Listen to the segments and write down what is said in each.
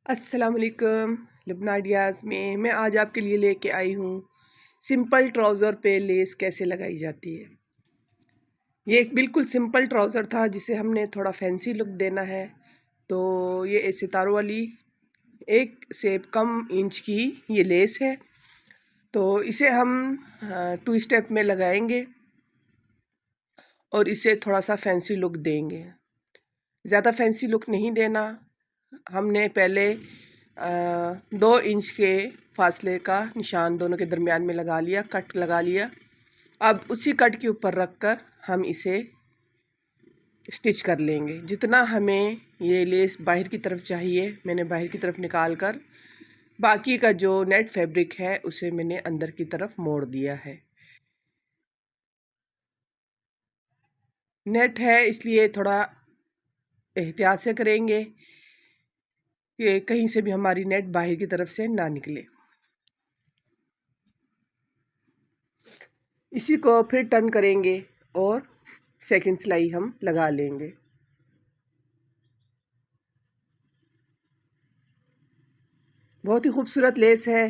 अस्सलाम वालेकुम। लिबना आइडियाज़ में मैं आज आपके लिए लेके आई हूँ सिंपल ट्राउज़र पे लेस कैसे लगाई जाती है। ये एक बिल्कुल सिंपल ट्राउज़र था जिसे हमने थोड़ा फैंसी लुक देना है। तो ये सितारों वाली 1 से कम इंच की ये लेस है। तो इसे हम 2 स्टेप में लगाएंगे और इसे थोड़ा सा फैंसी लुक देंगे। ज़्यादा फैंसी लुक नहीं देना। हमने पहले 2 इंच के फासले का निशान दोनों के दरमियान में लगा लिया, कट लगा लिया। अब उसी कट के ऊपर रख कर हम इसे स्टिच कर लेंगे। जितना हमें ये लेस बाहर की तरफ चाहिए मैंने बाहर की तरफ निकाल कर बाकी का जो नेट फैब्रिक है उसे मैंने अंदर की तरफ मोड़ दिया है। नेट है इसलिए थोड़ा एहतियात से करेंगे कि कहीं से भी हमारी नेट बाहर की तरफ से ना निकले। इसी को फिर टर्न करेंगे और सेकंड सिलाई हम लगा लेंगे। बहुत ही खूबसूरत लेस है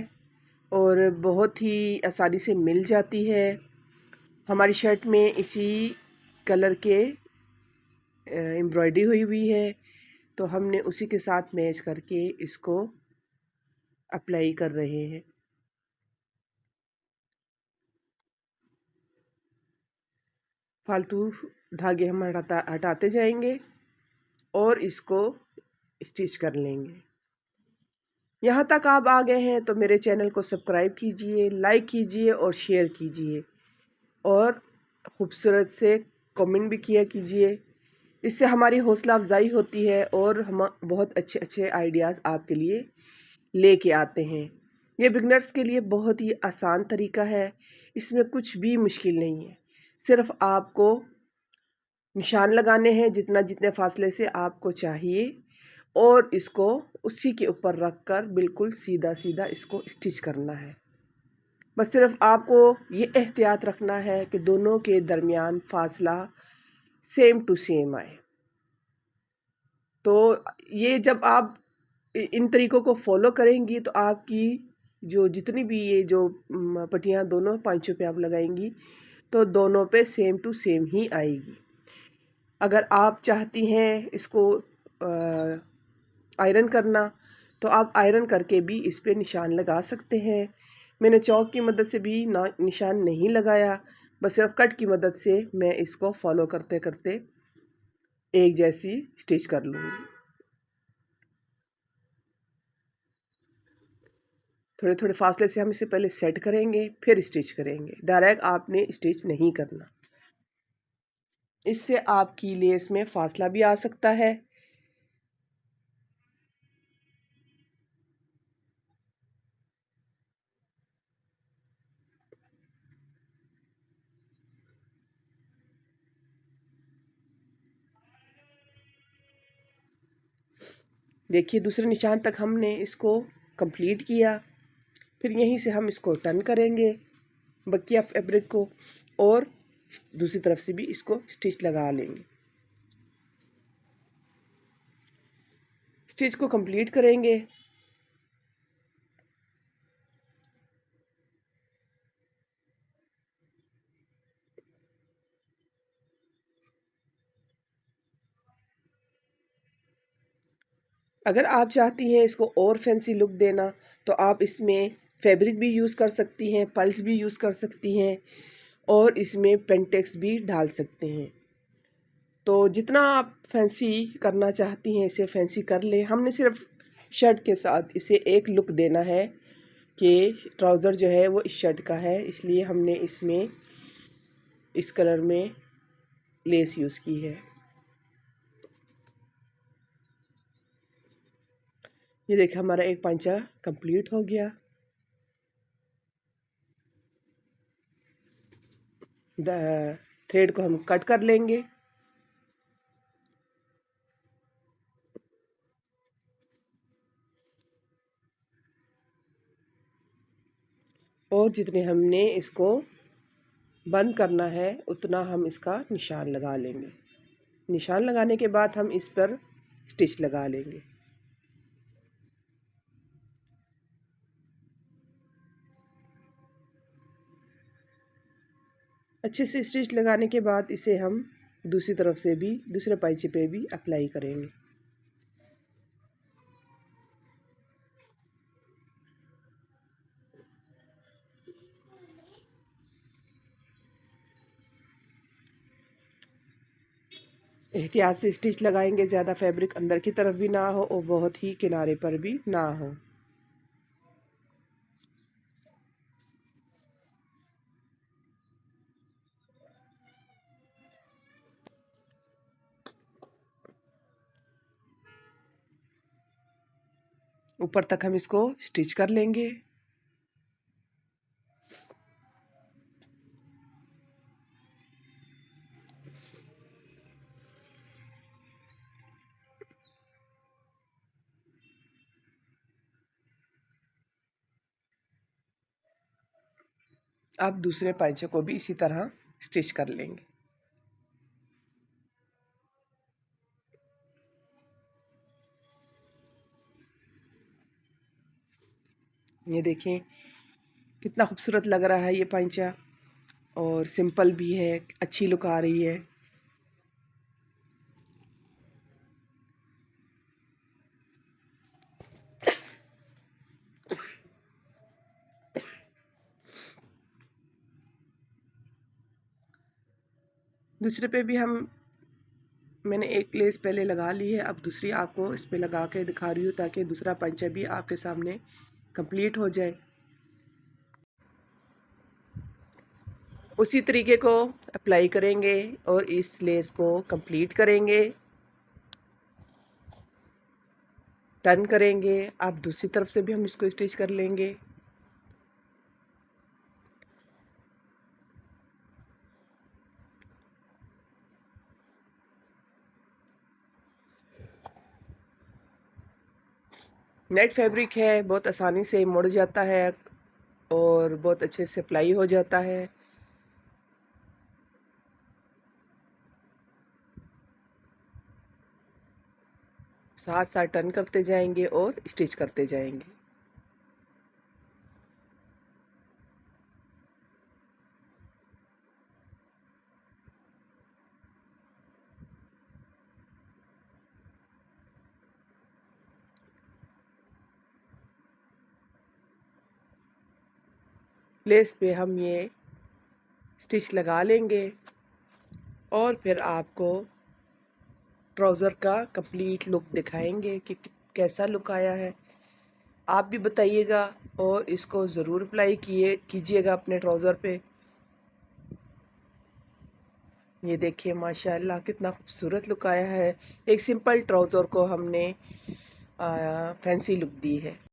और बहुत ही आसानी से मिल जाती है। हमारी शर्ट में इसी कलर के एम्ब्रॉयडरी हुई है, तो हमने उसी के साथ मैच करके इसको अप्लाई कर रहे हैं। फालतू धागे हम हटाते जाएंगे और इसको स्टिच कर लेंगे। यहाँ तक आप आ गए हैं तो मेरे चैनल को सब्सक्राइब कीजिए, लाइक कीजिए और शेयर कीजिए और खूबसूरत से कमेंट भी किया कीजिए। इससे हमारी हौसला अफजाई होती है और हम बहुत अच्छे अच्छे आइडियाज़ आपके लिए लेके आते हैं। ये बिगनर्स के लिए बहुत ही आसान तरीका है, इसमें कुछ भी मुश्किल नहीं है। सिर्फ आपको निशान लगाने हैं जितने फासले से आपको चाहिए और इसको उसी के ऊपर रख कर बिल्कुल सीधा सीधा इसको स्टिच करना है। बस सिर्फ आपको ये एहतियात रखना है कि दोनों के दरमियान फासला सेम टू सेम आए। तो ये जब आप इन तरीकों को फॉलो करेंगी तो आपकी जो जितनी भी ये जो पट्टियाँ दोनों पांचों पे आप लगाएंगी तो दोनों पे सेम टू सेम ही आएगी। अगर आप चाहती हैं इसको आयरन करना तो आप आयरन करके भी इस पे निशान लगा सकते हैं। मैंने चौक की मदद से भी निशान नहीं लगाया, बस सिर्फ कट की मदद से मैं इसको फॉलो करते करते एक जैसी स्टिच कर लूँगी। थोड़े थोड़े फासले से हम इसे पहले सेट करेंगे फिर स्टिच करेंगे। डायरेक्ट आपने स्टिच नहीं करना, इससे आपकी लेस में फासला भी आ सकता है। देखिए दूसरे निशान तक हमने इसको कंप्लीट किया। फिर यहीं से हम इसको टर्न करेंगे बकिया फैब्रिक को और दूसरी तरफ से भी इसको स्टिच लगा लेंगे। स्टिच को कंप्लीट करेंगे। अगर आप चाहती हैं इसको और फैंसी लुक देना तो आप इसमें फैब्रिक भी यूज़ कर सकती हैं, पल्स भी यूज़ कर सकती हैं और इसमें पेंटेक्स भी डाल सकते हैं। तो जितना आप फैंसी करना चाहती हैं इसे फैंसी कर लें। हमने सिर्फ शर्ट के साथ इसे एक लुक देना है कि ट्राउज़र जो है वो इस शर्ट का है, इसलिए हमने इसमें इस कलर में लेस यूज़ की है। ये देखिए हमारा एक पंचा कंप्लीट हो गया। थ्रेड को हम कट कर लेंगे। और जितने हमने इसको बंद करना है उतना हम इसका निशान लगा लेंगे। निशान लगाने के बाद हम इस पर स्टिच लगा लेंगे। अच्छे से स्टिच लगाने के बाद इसे हम दूसरी तरफ से भी दूसरे पाइचे पे भी अप्लाई करेंगे। एहतियात से स्टिच लगाएंगे, ज़्यादा फैब्रिक अंदर की तरफ भी ना हो और बहुत ही किनारे पर भी ना हो। ऊपर तक हम इसको स्टिच कर लेंगे। अब दूसरे पाइचे को भी इसी तरह स्टिच कर लेंगे। ये देखें कितना खूबसूरत लग रहा है ये पाइचा, और सिंपल भी है, अच्छी लुक आ रही है। दूसरे पे भी मैंने एक लेस पहले लगा ली है, अब दूसरी आपको इस पे लगा के दिखा रही हूँ ताकि दूसरा पंचा भी आपके सामने कंप्लीट हो जाए। उसी तरीके को अप्लाई करेंगे और इस लेस को कंप्लीट करेंगे, टर्न करेंगे। अब दूसरी तरफ से भी हम इसको स्टिच कर लेंगे। नेट फैब्रिक है, बहुत आसानी से मुड़ जाता है और बहुत अच्छे से अप्लाई हो जाता है। साथ साथ टर्न करते जाएंगे और स्टिच करते जाएंगे। लेस पे हम ये स्टिच लगा लेंगे और फिर आपको ट्राउज़र का कंप्लीट लुक दिखाएंगे कि कैसा लुक आया है। आप भी बताइएगा और इसको ज़रूर अप्लाई कीजिएगा अपने ट्राउज़र पे। ये देखिए माशाल्लाह कितना खूबसूरत लुक आया है। एक सिंपल ट्राउज़र को हमने फैंसी लुक दी है।